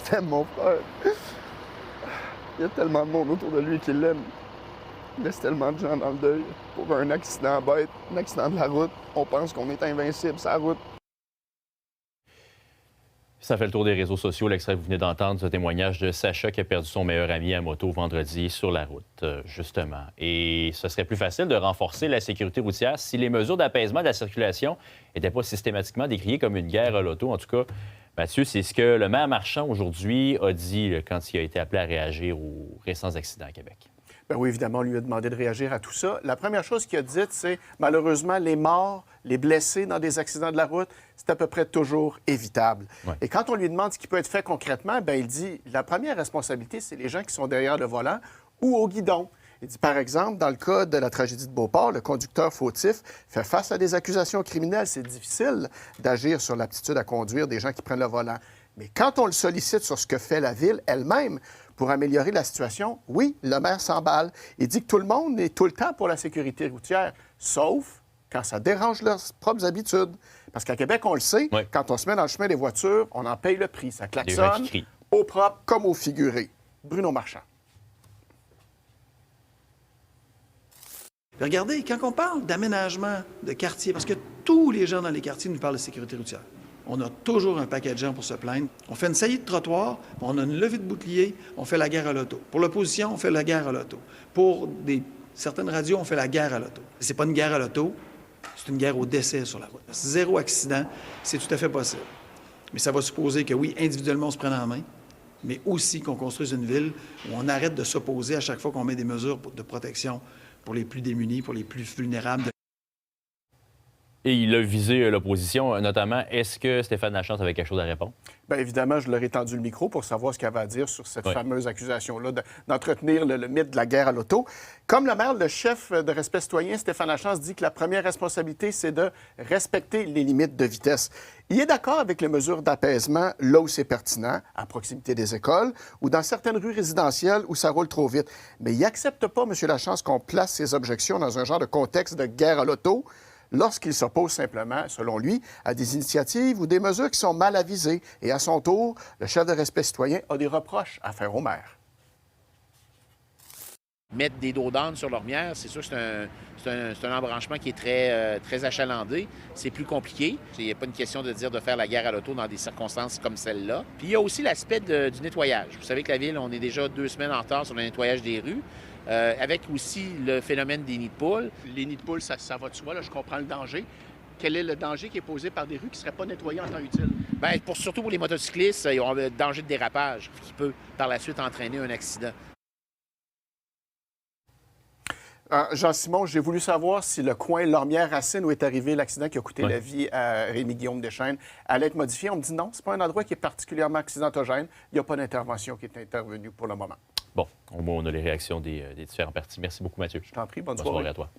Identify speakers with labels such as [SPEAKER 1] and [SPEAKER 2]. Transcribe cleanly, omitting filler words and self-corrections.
[SPEAKER 1] t'aime, mon frère. Il y a tellement de monde autour de lui qui l'aime. Il laisse tellement de gens dans le deuil. Pour un accident bête, un accident de la route, on pense qu'on est invincible sur la route.
[SPEAKER 2] Ça fait le tour des réseaux sociaux, l'extrait que vous venez d'entendre, ce témoignage de Sacha qui a perdu son meilleur ami à moto vendredi sur la route, justement. Et ce serait plus facile de renforcer la sécurité routière si les mesures d'apaisement de la circulation n'étaient pas systématiquement décriées comme une guerre à l'auto. En tout cas, Mathieu, c'est ce que le maire Marchand aujourd'hui a dit quand il a été appelé à réagir aux récents accidents à Québec.
[SPEAKER 3] Bien oui, évidemment, on lui a demandé de réagir à tout ça. La première chose qu'il a dite, c'est malheureusement, les morts, les blessés dans des accidents de la route, c'est à peu près toujours évitable.
[SPEAKER 2] Ouais.
[SPEAKER 3] Et quand on lui demande ce qui peut être fait concrètement, bien, il dit la première responsabilité, c'est les gens qui sont derrière le volant ou au guidon. Il dit, par exemple, dans le cas de la tragédie de Beauport, le conducteur fautif fait face à des accusations criminelles. C'est difficile d'agir sur l'aptitude à conduire des gens qui prennent le volant. Mais quand on le sollicite sur ce que fait la Ville elle-même pour améliorer la situation, oui, le maire s'emballe. Il dit que tout le monde est tout le temps pour la sécurité routière, sauf quand ça dérange leurs propres habitudes. Parce qu'à Québec, on le sait,
[SPEAKER 2] Oui.
[SPEAKER 3] quand on se met dans le chemin des voitures, on en paye le prix. Ça
[SPEAKER 2] Les gens qui
[SPEAKER 3] klaxonne,
[SPEAKER 2] crient.
[SPEAKER 3] au propre comme au figuré. Bruno Marchand.
[SPEAKER 4] Regardez, quand on parle d'aménagement de quartier, parce que tous les gens dans les quartiers nous parlent de sécurité routière, on a toujours un paquet de gens pour se plaindre. On fait une saillie de trottoir, on a une levée de bouclier, on fait la guerre à l'auto. Pour l'opposition, on fait la guerre à l'auto. Pour certaines radios, on fait la guerre à l'auto. C'est pas une guerre à l'auto, c'est une guerre au décès sur la route. Zéro accident, c'est tout à fait possible. Mais ça va supposer que oui, individuellement, on se prenne en main, mais aussi qu'on construise une ville où on arrête de s'opposer à chaque fois qu'on met des mesures de protection pour les plus démunis, pour les plus vulnérables.
[SPEAKER 2] Et il a visé l'opposition, notamment. Est-ce que Stéphane Lachance avait quelque chose à répondre?
[SPEAKER 3] Bien évidemment, je leur ai tendu le micro pour savoir ce qu'il avait à dire sur cette
[SPEAKER 2] Oui.
[SPEAKER 3] fameuse accusation-là d'entretenir le mythe de la guerre à l'auto. Comme le maire, le chef de Respect citoyen, Stéphane Lachance, dit que la première responsabilité, c'est de respecter les limites de vitesse. Il est d'accord avec les mesures d'apaisement là où c'est pertinent, à proximité des écoles ou dans certaines rues résidentielles où ça roule trop vite. Mais il n'accepte pas, M. Lachance, qu'on place ses objections dans un genre de contexte de guerre à l'auto lorsqu'il s'oppose simplement, selon lui, à des initiatives ou des mesures qui sont mal avisées. Et à son tour, le chef de Respect citoyen a des reproches à faire au maire.
[SPEAKER 5] Mettre des dos d'âne sur l'ormière, c'est sûr que c'est un embranchement qui est très achalandé. C'est plus compliqué. Il n'y a pas une question de dire de faire la guerre à l'auto dans des circonstances comme celle-là. Puis il y a aussi l'aspect du nettoyage. Vous savez que la Ville, on est déjà 2 semaines en retard sur le nettoyage des rues. Avec aussi le phénomène des nids de poules.
[SPEAKER 6] Les nids de poules, ça va de soi, là, je comprends le danger. Quel est le danger qui est posé par des rues qui ne seraient pas nettoyées en temps utile?
[SPEAKER 5] Bien, surtout pour les motocyclistes, ils ont le danger de dérapage qui peut par la suite entraîner un accident.
[SPEAKER 3] Jean-Simon, j'ai voulu savoir si le coin Lormière-Racine où est arrivé l'accident qui a coûté la vie à Rémi-Guillaume Deschênes allait être modifié. On me dit non, c'est pas un endroit qui est particulièrement accidentogène. Il n'y a pas d'intervention qui est intervenue pour le moment.
[SPEAKER 2] Bon, au moins, on a les réactions des différents partis. Merci beaucoup, Mathieu.
[SPEAKER 3] Je t'en prie, bonne
[SPEAKER 2] Bonne
[SPEAKER 3] soirée.
[SPEAKER 2] soirée à toi.